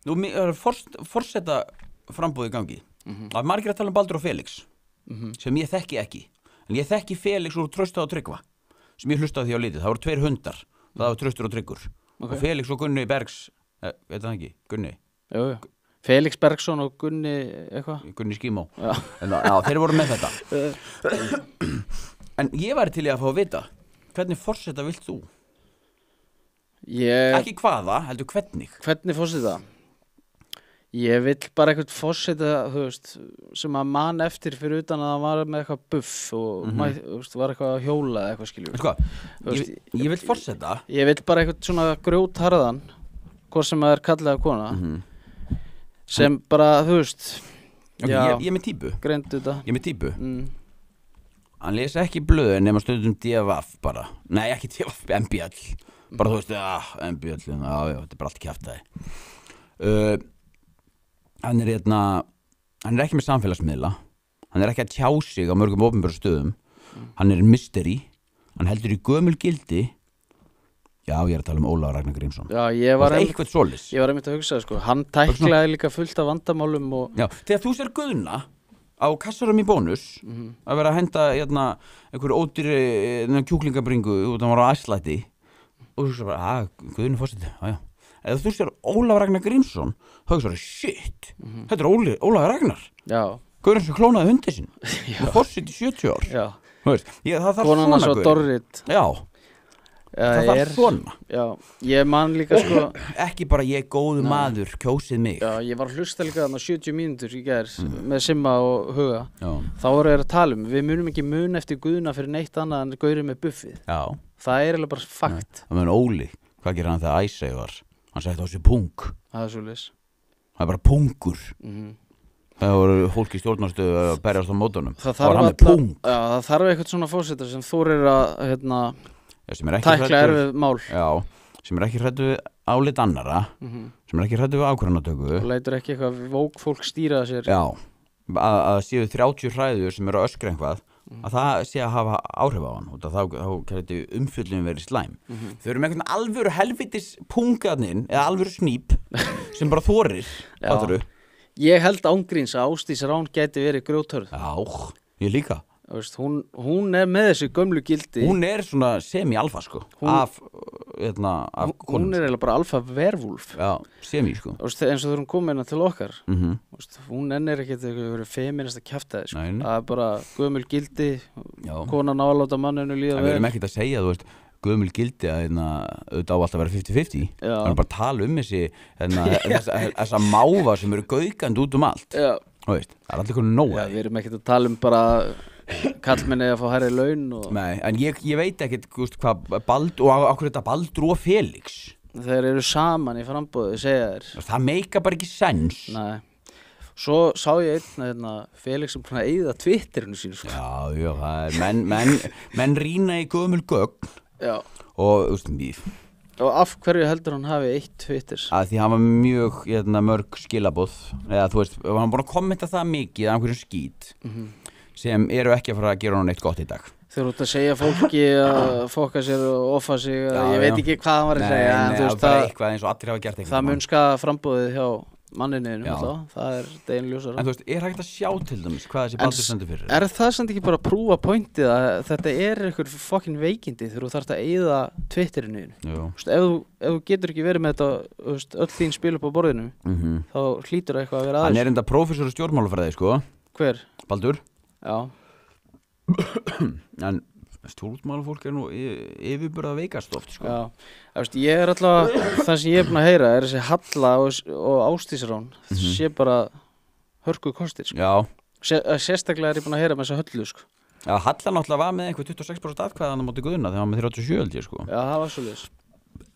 Nú er forseta frambúð í gangi. Það er margir að tala um Baldur og Felix, sem ég þekki ekki. En ég þekki Felix úr Trausta og Tryggva, sem ég hlustaði því á lítið. Það voru 2 hundar, það var Traustur og Tryggur. Og Felix og Gunni Bergs, veit það ekki, Gunni? Jú. Felix Bergsson og Gunni eitthvað? Gunni Skímó. Já, þeir voru með þetta. En ég væri til í að fá að vita, hvernig forseta vilt þú? Ekki hvaða, heldur hvernig. Hvernig forseta? Ég vill bara eitthvað forseta, þú veist, sem að man eftir fyrir utan að það var með eitthvað buff og var eitthvað að hjóla eða eitthvað skiljur. Sko, ég vill forseta. Ég vill bara eitthvað svona grjótharðan, hvort sem það er kallað kona, sem bara, þú veist, ég er með típu. Greindu þetta. Ég er með típu. Hann lesa ekki blöðin nema stundum DFF bara. Nei, ekki DFF, MBL. Bara þú veist, MBL, já, þetta er bara allt kjaftaði. Hann er ekki með samfélagsmiðla, hann er ekki að tjá sig á mörgum opinberum stöðum, hann er mystery, hann heldur í gömul gildi. Já, ég er að tala um Ólafur Ragnar Grímsson. Já, ég var einmitt að hugsa, sko, hann tæklaði líka fullt af vandamálum og... Já, þegar þú sér Guðna á kassarum í Bónus, að vera að henda einhverju ódýri kjúklingabringu út að hann var á æslæti, og þú sér bara, Guðni fórseti, já. Eða þú sér Ólafur Ragnar Grímsson, þá er það shit, þetta er Ólafur Ragnar. Já. Guðurinn sem klónaði hundi sinn. Þú fórseti 70 ár. Já. Þú veist, það þarf svona Konan svo Dorrit. Já. Það þarf svona. Já, ég man líka sko. Ekki bara ég góðu maður, kjósið mig. Já, ég var að hlusta líka þarna 70 mínútur í gær með Simma og Huga. Já. Þá voru þeir að tala við munum ekki mun eftir Guðna fyrir neitt annað en Gaurið með buffið. Já. Það er eiginlega bara fakt. Það meðan Óli, hvað gerir hann þegar Æsey var? Hann sagði það á sig pung. Það er svolítið. Það er bara pungur. Það voru fólk í stjórnarstöðu að berjast á mótunum. Það var hann með pung. Já, það þarf eitthvað svona fórseta sem þorir að tækla erfið mál. Já, sem er ekki hræddur við álit annara, sem er ekki hræddur við ákvarðanatöku. Og leitur ekki eitthvað vók fólk stýra sér. Já, að séu 30 hræður sem eru að öskra eitthvað, að það sé að hafa áhrif á hann og þá gæti umfjöllin verið slæm. Þau eru með einhvern alvöru helvitis pungarninn eða alvöru snýp sem bara þorir. Ég held ángríns að Ásdís Rán gæti verið grjóthörð. Já, ég líka. Veist, hún er með þessu gömlu gildi. Hún er svona semi-alfa sko. Af hún er eiginlega bara alfa-vervúlf. Já, semi sko. Veist, eins og þegar hún kom inn til okkar. Veist, hún ennir ekkert eitthvað feminist að kjafta þess. Það er bara gömul gildi, konan áláta manninu líða vel. Við erum ekkert að segja, þú veist, gömul gildi að auðvitað á alltaf að vera 50-50. Það er bara að tala þessi þessa máva sem eru gaukandi út allt. Já. Veist, það er allir konar nóg. Við erum ekkert að tala bara kallmenni að fá hærri laun og... Nei, en ég veit ekkert hvað Baldur og okkur þetta Baldur og Felix. Þeir eru saman í frambúðu, segja þér. Það meika bara ekki sens. Nei. Svo sá ég einn Felix sem búin að eyða Twitterinu sínu sko. Já, það er menn rýna í gömul gögn. Já. Og og af hverju heldur hann hafi eitt Twitter? Að því hann var mjög mörg skilaboð, eða þú veist, hann búin að kommenta það mikið af einhverjum skít sem eru ekki að fara að gera hann eitt gott í dag. Þeir eru út að segja fólki að fokka sér og offa sig, ég veit ekki hvað hann var að segja. Nei, það er eitthvað eins og allir hafa gert eitthvað. Það mun skaða frambúðið hjá mannininu, það er deginljósara. En þú veist, er hægt að sjá til dæmis hvað þessi Baldur stendur fyrir? Er það samt ekki bara að prúfa pointið að þetta er einhver fucking veikindi þegar þú þarft að eyða Twitterinu? Ef þú getur ekki verið með þetta öll þín spil upp á borðinu, þá hlýtur eitthvað að vera aðeins. Hann er enda prófessor í stjórnmálafræði, sko. Hver? Baldur. Já. En stjórnmálafólk er nú yfirburða veikast oft, sko. Já, ég er alltaf, það sem ég er búin að heyra er þessi Halla og Ásdís Rán, sé bara hörku kostir, sko. Já. Sérstaklega er ég búin að heyra með þessa Höllu, sko. Já, Halla náttúrulega var með einhver 26% atkvæðan á móti Guðna þegar hann var með 37, held ég, sko. Já, það var svoleiðis.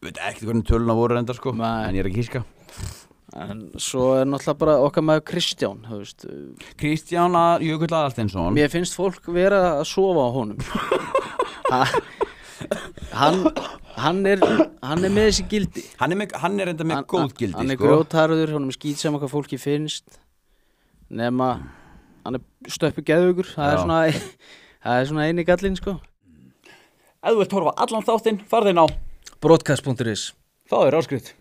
Veit ekki hvernig töluna voru reyndar, sko, en ég er ekki híska. En svo er náttúrulega bara okkar maður Kristján, þú veist. Kristján Jökull Aðalsteinsson. Mér finnst fólk vera að sofa á honum. Hann er með þessi gildi. Hann er enda með góð gildi, sko. Hann er grjótharður, hann er með skítsama hvað fólki finnst. Nema, hann er stöppu geðveikur. Það er svona eini gallinn, sko. Ef þú vilt horfa allan þáttinn, farðu inn á broadcast.is. Það er áskrift.